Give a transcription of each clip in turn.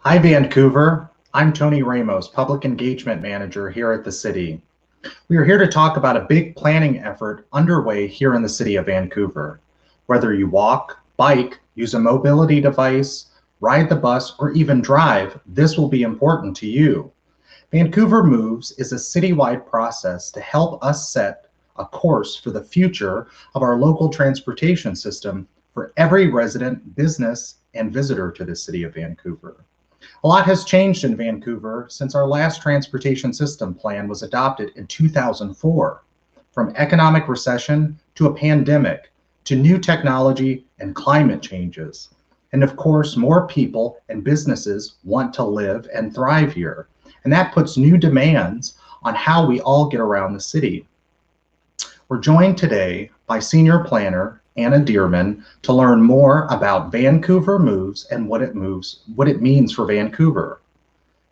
Hi, Vancouver. I'm Tony Ramos, Public Engagement Manager here at the city. We are here to talk about a big planning effort underway here in the city of Vancouver. Whether you walk, bike, use a mobility device, ride the bus, or even drive, this will be important to you. Vancouver Moves is a citywide process to help us set a course for the future of our local transportation system for every resident, business, and visitor to the city of Vancouver. A lot has changed in Vancouver since our last transportation system plan was adopted in 2004. From economic recession to a pandemic to new technology and climate changes. And of course, more people and businesses want to live and thrive here. And that puts new demands on how we all get around the city. We're joined today by Senior Planner Anna Dearman to learn more about Vancouver Moves and what it means for Vancouver.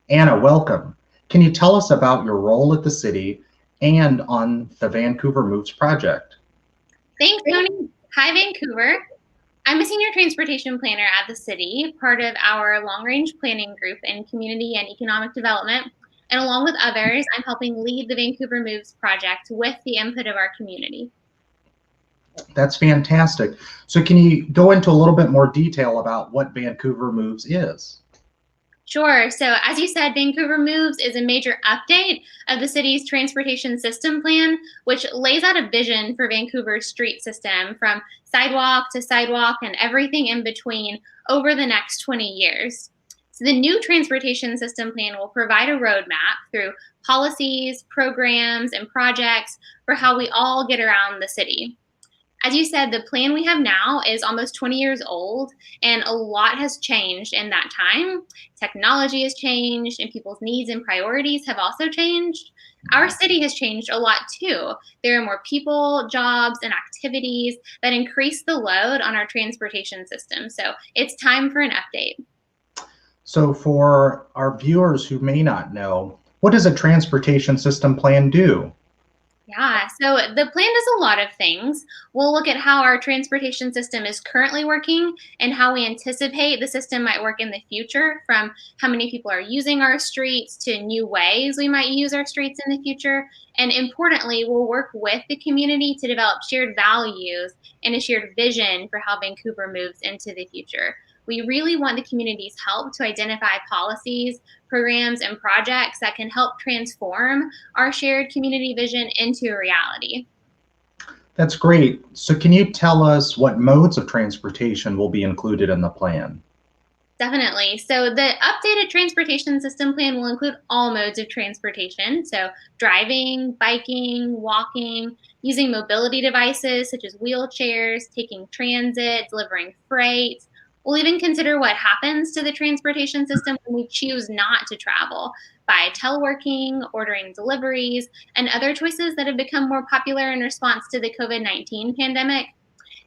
Anna, welcome. Can you tell us about your role at the city and on the Vancouver Moves project? Thanks, Tony. Hi, Vancouver. I'm a senior transportation planner at the city, part of our long-range planning group in community and economic development. And along with others, I'm helping lead the Vancouver Moves project with the input of our community. That's fantastic. So can you go into a little bit more detail about what Vancouver Moves is? Sure. So as you said, Vancouver Moves is a major update of the city's transportation system plan, which lays out a vision for Vancouver's street system from sidewalk to sidewalk and everything in between over the next 20 years. So the new transportation system plan will provide a roadmap through policies, programs, and projects for how we all get around the city. As you said, the plan we have now is almost 20 years old, and a lot has changed in that time. Technology has changed, and people's needs and priorities have also changed. Our city has changed a lot too. There are more people, jobs, and activities that increase the load on our transportation system. So it's time for an update. So for our viewers who may not know, what does a transportation system plan do? Yeah, so the plan does a lot of things. We'll look at how our transportation system is currently working and how we anticipate the system might work in the future, from how many people are using our streets to new ways we might use our streets in the future. And importantly, we'll work with the community to develop shared values and a shared vision for how Vancouver moves into the future. We really want the community's help to identify policies, programs, and projects that can help transform our shared community vision into a reality. That's great. So can you tell us what modes of transportation will be included in the plan? Definitely. So the updated transportation system plan will include all modes of transportation. So driving, biking, walking, using mobility devices such as wheelchairs, taking transit, delivering freight. We'll even consider what happens to the transportation system when we choose not to travel by teleworking, ordering deliveries, and other choices that have become more popular in response to the COVID-19 pandemic.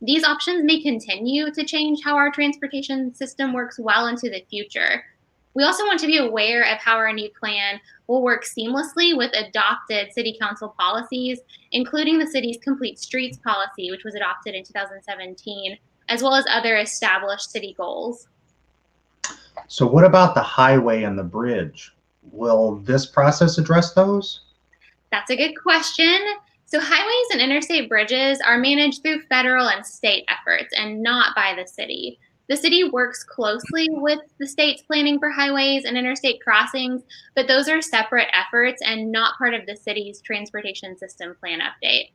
These options may continue to change how our transportation system works well into the future. We also want to be aware of how our new plan will work seamlessly with adopted City Council policies, including the city's Complete Streets policy, which was adopted in 2017, as well as other established city goals. So what about the highway and the bridge? Will this process address those? That's a good question. So, highways and interstate bridges are managed through federal and state efforts and not by the city. The city works closely with the state's planning for highways and interstate crossings, but those are separate efforts and not part of the city's transportation system plan update.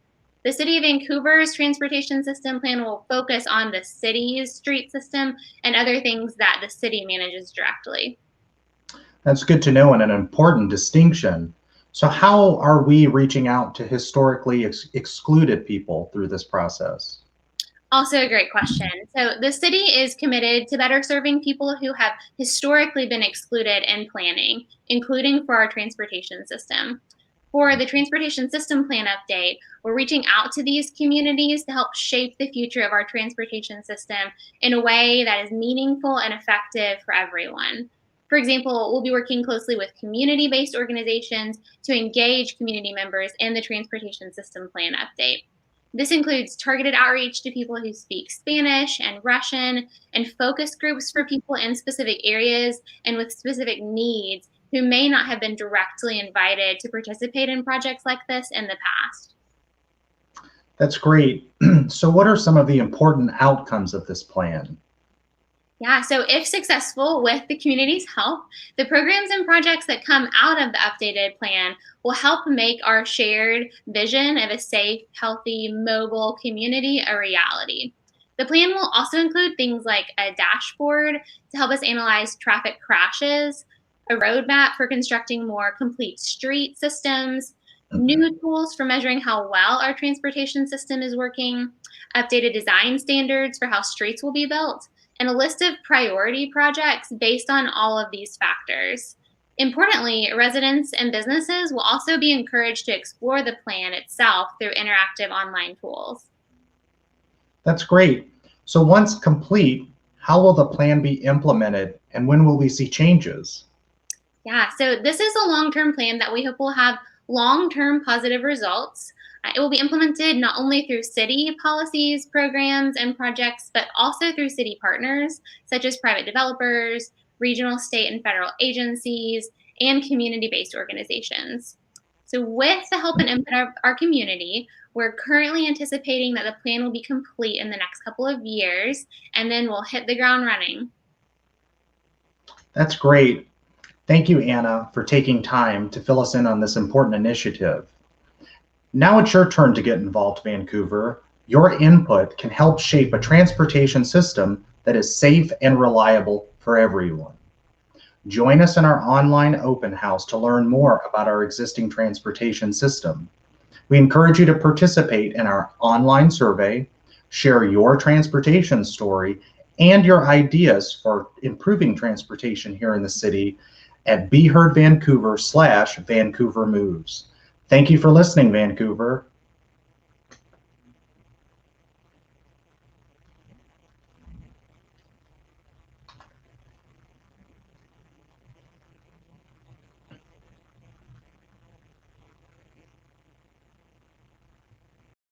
The City of Vancouver's transportation system plan will focus on the city's street system and other things that the city manages directly. That's good to know and an important distinction. So how are we reaching out to historically excluded people through this process? Also, a great question. So, the city is committed to better serving people who have historically been excluded in planning, including for our transportation system. For the transportation system plan update, we're reaching out to these communities to help shape the future of our transportation system in a way that is meaningful and effective for everyone. For example, we'll be working closely with community based organizations to engage community members in the transportation system plan update. This includes targeted outreach to people who speak Spanish and Russian, and focus groups for people in specific areas and with specific needs who may not have been directly invited to participate in projects like this in the past. That's great. So what are some of the important outcomes of this plan? Yeah, so if successful with the community's help, the programs and projects that come out of the updated plan will help make our shared vision of a safe, healthy, mobile community a reality. The plan will also include things like a dashboard to help us analyze traffic crashes, a roadmap for constructing more complete street systems, Mhm. new tools for measuring how well our transportation system is working, updated design standards for how streets will be built, and a list of priority projects based on all of these factors. Importantly, residents and businesses will also be encouraged to explore the plan itself through interactive online tools. That's great. So once complete, how will the plan be implemented and when will we see changes? Yeah, so this is a long term plan that we hope will have long term positive results. It will be implemented not only through city policies, programs, and projects, but also through city partners such as private developers, regional, state, and federal agencies, and community based organizations. So, with the help and input of our community, we're currently anticipating that the plan will be complete in the next couple of years, and then we'll hit the ground running. That's great. Thank you, Anna, for taking time to fill us in on this important initiative. Now it's your turn to get involved, Vancouver. Your input can help shape a transportation system that is safe and reliable for everyone. Join us in our online open house to learn more about our existing transportation system. We encourage you to participate in our online survey, share your transportation story, and your ideas for improving transportation here in the city at BeHeardVancouver/Vancouver Moves. Thank you for listening, Vancouver.